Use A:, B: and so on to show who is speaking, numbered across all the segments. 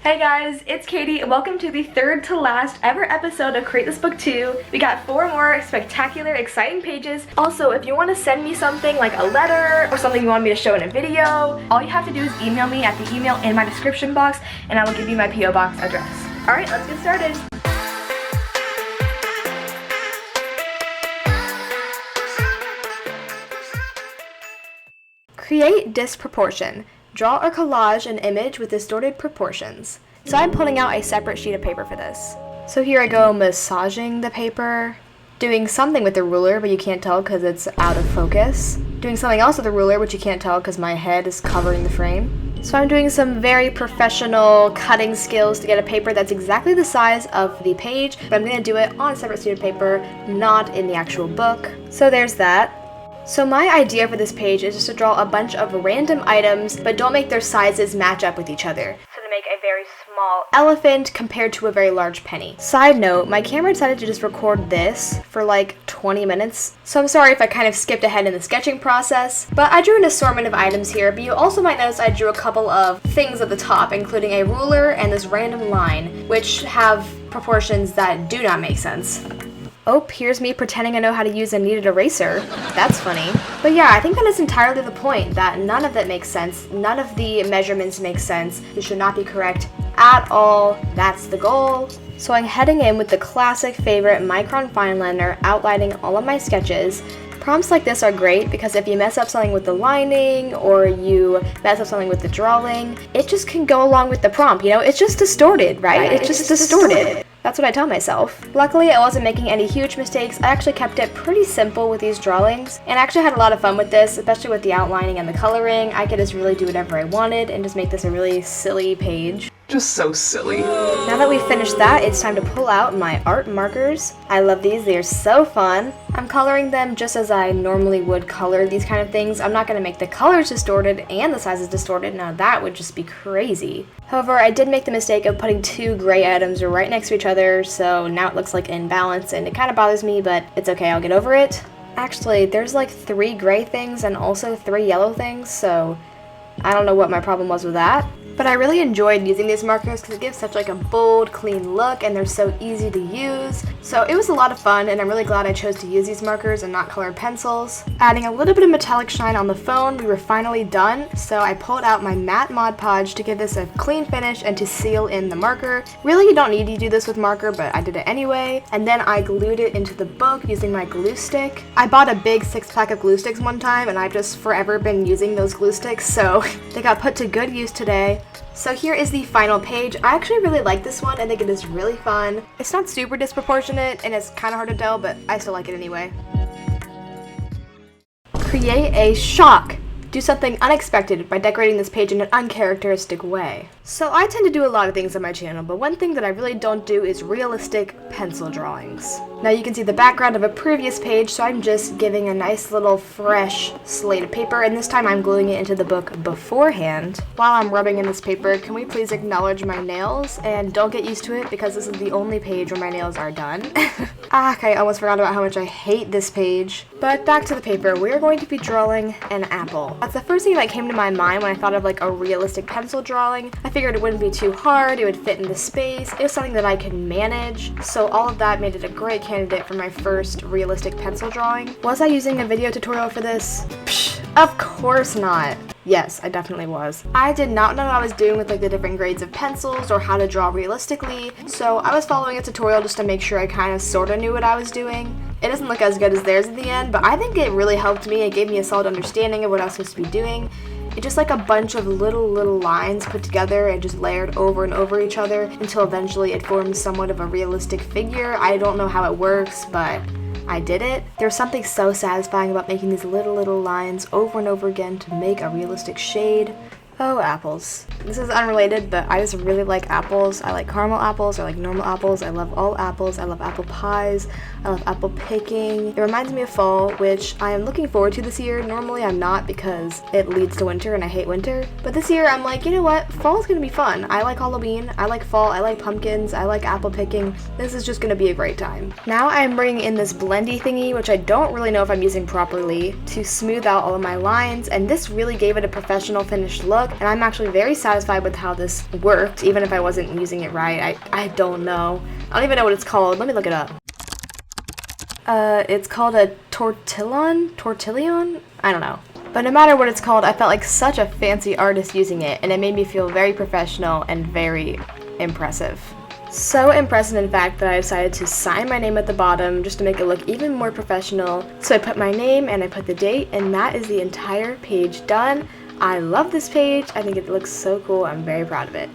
A: Hey guys, it's Katie and welcome to the third to last ever episode of Create This Book 2. We got 4 more spectacular, exciting pages. Also, if you want to send me something like a letter or something you want me to show in a video, all you have to do is email me at the email in my description box and I will give you my P.O. Box address. Alright, let's get started. Create disproportion. Draw or collage an image with distorted proportions. So I'm pulling out a separate sheet of paper for this. So here I go massaging the paper, doing something with the ruler, but you can't tell because it's out of focus. Doing something else with the ruler, which you can't tell because my head is covering the frame. So I'm doing some very professional cutting skills to get a paper that's exactly the size of the page, but I'm going to do it on a separate sheet of paper, not in the actual book. So there's that. So my idea for this page is just to draw a bunch of random items, but don't make their sizes match up with each other. So to make a very small elephant compared to a very large penny. Side note, my camera decided to just record this for like 20 minutes. So I'm sorry if I kind of skipped ahead in the sketching process, but I drew an assortment of items here, but you also might notice I drew a couple of things at the top, including a ruler and this random line, which have proportions that do not make sense. Oh, here's me pretending I know how to use a kneaded eraser. That's funny. But yeah, I think that is entirely the point, that none of that makes sense. None of the measurements make sense. This should not be correct at all. That's the goal. So I'm heading in with the classic favorite micron fine liner, outlining all of my sketches. Prompts like this are great because if you mess up something with the lining or you mess up something with the drawing, it just can go along with the prompt, you know? It's just distorted, right? It's just distorted. That's what I tell myself. Luckily, I wasn't making any huge mistakes. I actually kept it pretty simple with these drawings, and I actually had a lot of fun with this, especially with the outlining and the coloring. I could just really do whatever I wanted and just make this a really silly page.
B: Just so silly.
A: Now that we've finished that, it's time to pull out my art markers. I love these, they are so fun. I'm coloring them just as I normally would color these kind of things. I'm not going to make the colors distorted and the sizes distorted. Now that would just be crazy. However, I did make the mistake of putting 2 gray items right next to each other, so now it looks like imbalance and it kind of bothers me, but it's okay, I'll get over it. Actually, there's like 3 gray things and also 3 yellow things, so I don't know what my problem was with that. But I really enjoyed using these markers because it gives such like a bold, clean look and they're so easy to use. So it was a lot of fun and I'm really glad I chose to use these markers and not colored pencils. Adding a little bit of metallic shine on the phone, we were finally done. So I pulled out my matte Mod Podge to give this a clean finish and to seal in the marker. Really, you don't need to do this with marker, but I did it anyway. And then I glued it into the book using my glue stick. I bought a big 6-pack of glue sticks one time and I've just forever been using those glue sticks, so they got put to good use today. So here is the final page. I actually really like this one. I think it is really fun. It's not super disproportionate and it's kind of hard to tell, but I still like it anyway. Create a shock. Do something unexpected by decorating this page in an uncharacteristic way. So I tend to do a lot of things on my channel, but one thing that I really don't do is realistic pencil drawings. Now you can see the background of a previous page, so I'm just giving a nice little fresh slate of paper, and this time I'm gluing it into the book beforehand. While I'm rubbing in this paper, can we please acknowledge my nails? And don't get used to it because this is the only page where my nails are done. Okay, I almost forgot about how much I hate this page. But back to the paper, we're going to be drawing an apple. That's the first thing that came to my mind when I thought of like a realistic pencil drawing. I figured it wouldn't be too hard, it would fit in the space, it was something that I could manage, so all of that made it a great candidate for my first realistic pencil drawing. Was I using a video tutorial for this? Psh, of course not. Yes, I definitely was. I did not know what I was doing with like the different grades of pencils or how to draw realistically, so I was following a tutorial just to make sure I kind of sort of knew what I was doing. It doesn't look as good as theirs at the end, but I think it really helped me. It gave me a solid understanding of what I was supposed to be doing. It's just like a bunch of little lines put together and just layered over and over each other until eventually it forms somewhat of a realistic figure. I don't know how it works, but I did it. There's something so satisfying about making these little lines over and over again to make a realistic shade. Oh, apples. This is unrelated, but I just really like apples. I like caramel apples, I like normal apples, I love all apples, I love apple pies, I love apple picking. It reminds me of fall, which I am looking forward to this year. Normally I'm not because it leads to winter and I hate winter. But this year I'm like, you know what? Fall is gonna be fun. I like Halloween, I like fall, I like pumpkins, I like apple picking. This is just gonna be a great time. Now I'm bringing in this blendy thingy, which I don't really know if I'm using properly, to smooth out all of my lines, and this really gave it a professional finished look. dog, and I'm actually very satisfied with how this worked, even if I wasn't using it right. I don't know. I don't even know what it's called. Let me look it up. It's called a tortillon? I don't know. But no matter what it's called, I felt like such a fancy artist using it, and it made me feel very professional and very impressive. So impressive, in fact, that I decided to sign my name at the bottom just to make it look even more professional. So I put my name and I put the date, and that is the entire page done. I love this page. I think it looks so cool. I'm very proud of it.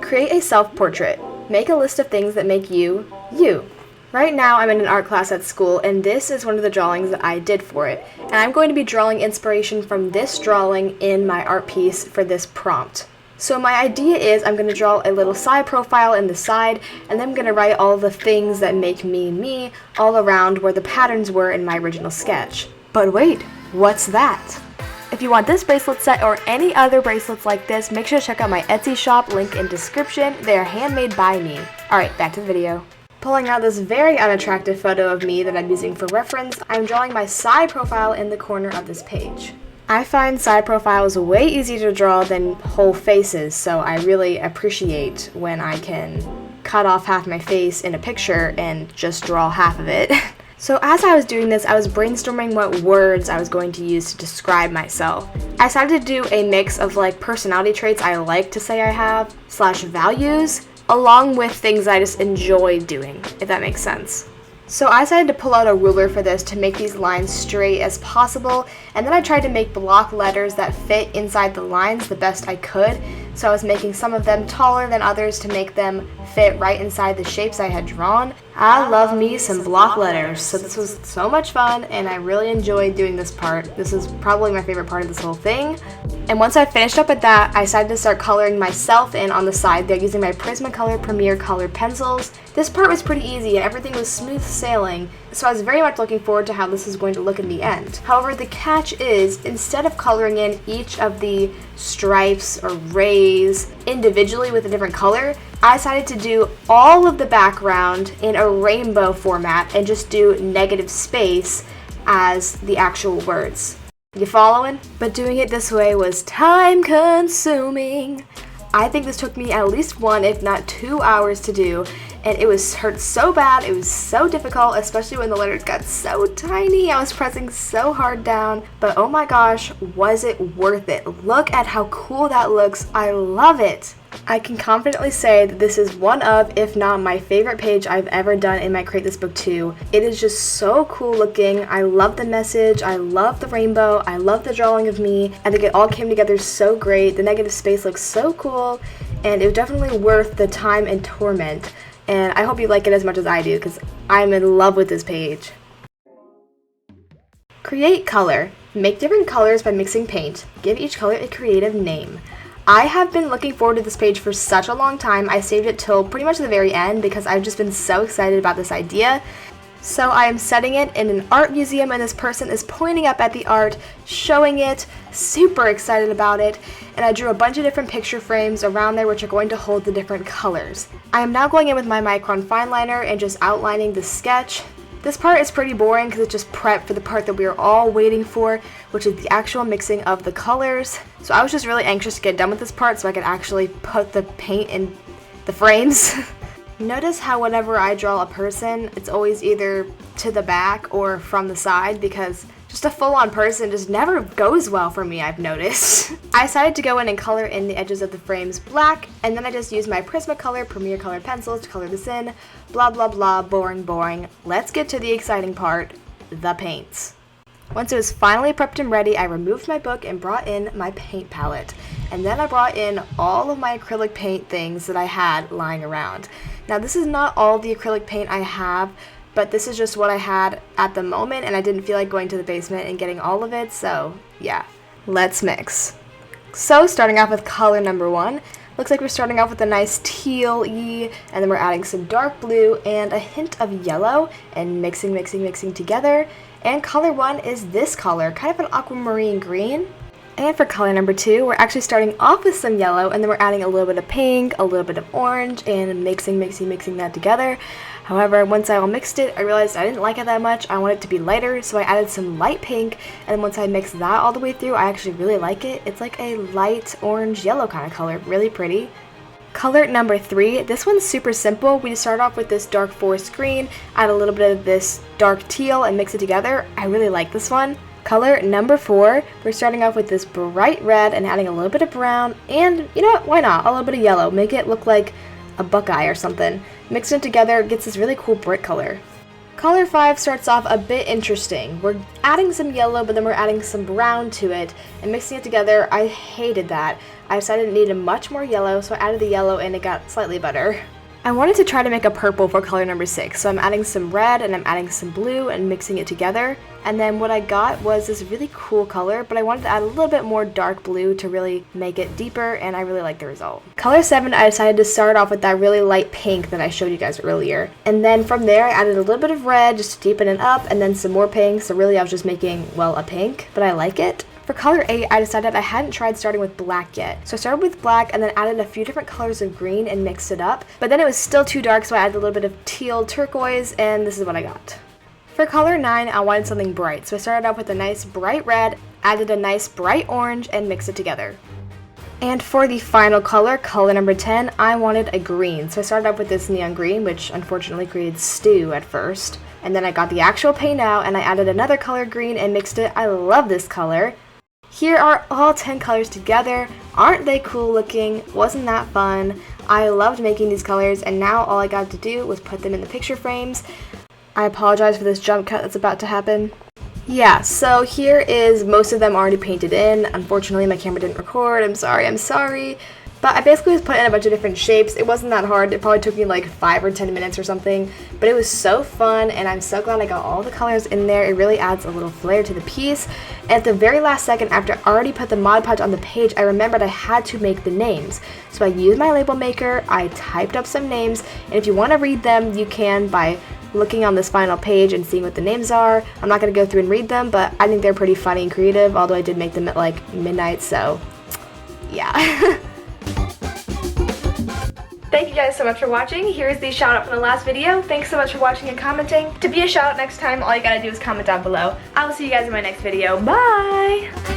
A: Create a self-portrait. Make a list of things that make you, you. Right now I'm in an art class at school, and this is one of the drawings that I did for it. And I'm going to be drawing inspiration from this drawing in my art piece for this prompt. So my idea is I'm going to draw a little side profile in the side, and then I'm going to write all the things that make me me all around where the patterns were in my original sketch. But wait, what's that? If you want this bracelet set or any other bracelets like this, make sure to check out my Etsy shop, link in description. They are handmade by me. Alright, back to the video. Pulling out this very unattractive photo of me that I'm using for reference, I'm drawing my side profile in the corner of this page. I find side profiles way easier to draw than whole faces, so I really appreciate when I can cut off half my face in a picture and just draw half of it. So as I was doing this, I was brainstorming what words I was going to use to describe myself. I decided to do a mix of like personality traits I like to say I have, / values, along with things I just enjoy doing, if that makes sense. So I decided to pull out a ruler for this to make these lines straight as possible, and then I tried to make block letters that fit inside the lines the best I could. So I was making some of them taller than others to make them fit right inside the shapes I had drawn. I love me some block letters, so this was so much fun, and I really enjoyed doing this part. This is probably my favorite part of this whole thing. And once I finished up with that, I decided to start coloring myself in on the side there using my Prismacolor Premier Color pencils. This part was pretty easy and everything was smooth sailing, so I was very much looking forward to how this is going to look in the end. However, the catch is, instead of coloring in each of the stripes or rays individually with a different color, I decided to do all of the background in a rainbow format and just do negative space as the actual words. You following? But doing it this way was time consuming. I think this took me at least 1, if not 2 hours to do, and it hurt so bad, it was so difficult, especially when the letters got so tiny. I was pressing so hard down, but oh my gosh, was it worth it? Look at how cool that looks. I love it. I can confidently say that this is one of, if not my favorite page I've ever done in my Create This Book 2. It is just so cool looking. I love the message, I love the rainbow, I love the drawing of me. I think it all came together so great. The negative space looks so cool, and it was definitely worth the time and torment. And I hope you like it as much as I do, because I'm in love with this page. Create color. Make different colors by mixing paint. Give each color a creative name. I have been looking forward to this page for such a long time. I saved it till pretty much the very end because I've just been so excited about this idea. So I am setting it in an art museum, and this person is pointing up at the art, showing it, super excited about it, and I drew a bunch of different picture frames around there which are going to hold the different colors. I am now going in with my Micron fine liner and just outlining the sketch. This part is pretty boring because it's just prep for the part that we are all waiting for, which is the actual mixing of the colors. So I was just really anxious to get done with this part so I could actually put the paint in the frames. Notice how whenever I draw a person, it's always either to the back or from the side, because just a full-on person just never goes well for me, I've noticed. I decided to go in and color in the edges of the frames black, and then I just used my Prismacolor Premier Color pencils to color this in. Blah blah blah, boring boring. Let's get to the exciting part, the paints. Once it was finally prepped and ready, I removed my book and brought in my paint palette. And then I brought in all of my acrylic paint things that I had lying around. Now this is not all the acrylic paint I have, but this is just what I had at the moment, and I didn't feel like going to the basement and getting all of it, so yeah. Let's mix. So starting off with color number 1, looks like we're starting off with a nice teal-y, and then we're adding some dark blue and a hint of yellow, and mixing together. And color 1 is this color, kind of an aquamarine green. And for color number 2, we're actually starting off with some yellow, and then we're adding a little bit of pink, a little bit of orange, and mixing that together. However, once I all mixed it, I realized I didn't like it that much. I wanted it to be lighter, so I added some light pink, and once I mixed that all the way through, I actually really like it. It's like a light orange yellow kind of color, really pretty. Color number 3, this one's super simple. We just start off with this dark forest green, add a little bit of this dark teal, and mix it together. I really like this one. Color number 4, we're starting off with this bright red and adding a little bit of brown, and you know what, why not, a little bit of yellow, make it look like a buckeye or something. Mix it together, gets this really cool brick color. Color 5 starts off a bit interesting. We're adding some yellow, but then we're adding some brown to it and mixing it together. I hated that. I decided it needed much more yellow, so I added the yellow and it got slightly better. I wanted to try to make a purple for color number 6, so I'm adding some red and I'm adding some blue and mixing it together. And then what I got was this really cool color, but I wanted to add a little bit more dark blue to really make it deeper, and I really like the result. Color 7, I decided to start off with that really light pink that I showed you guys earlier. And then from there, I added a little bit of red just to deepen it up, and then some more pink, so really I was just making, well, a pink, but I like it. For color 8, I decided I hadn't tried starting with black yet. So I started with black and then added a few different colors of green and mixed it up. But then it was still too dark, so I added a little bit of teal turquoise, and this is what I got. For color 9, I wanted something bright. So I started off with a nice bright red, added a nice bright orange, and mixed it together. And for the final color, color number 10, I wanted a green. So I started off with this neon green, which unfortunately created stew at first. And then I got the actual paint out and I added another color green and mixed it. I love this color. Here are all 10 colors together. Aren't they cool looking? Wasn't that fun? I loved making these colors, and now all I got to do was put them in the picture frames. I apologize for this jump cut that's about to happen. Yeah, so here is most of them already painted in. Unfortunately, my camera didn't record. I'm sorry. But I basically just put in a bunch of different shapes. It wasn't that hard. It probably took me like 5 or 10 minutes or something. But it was so fun, and I'm so glad I got all the colors in there. It really adds a little flair to the piece. And at the very last second, after I already put the Mod Podge on the page, I remembered I had to make the names. So I used my label maker, I typed up some names, and if you want to read them, you can by looking on this final page and seeing what the names are. I'm not going to go through and read them, but I think they're pretty funny and creative, although I did make them at like midnight, so yeah. Thank you guys so much for watching. Here's the shout out from the last video. Thanks so much for watching and commenting. To be a shout out next time, all you gotta do is comment down below. I will see you guys in my next video. Bye!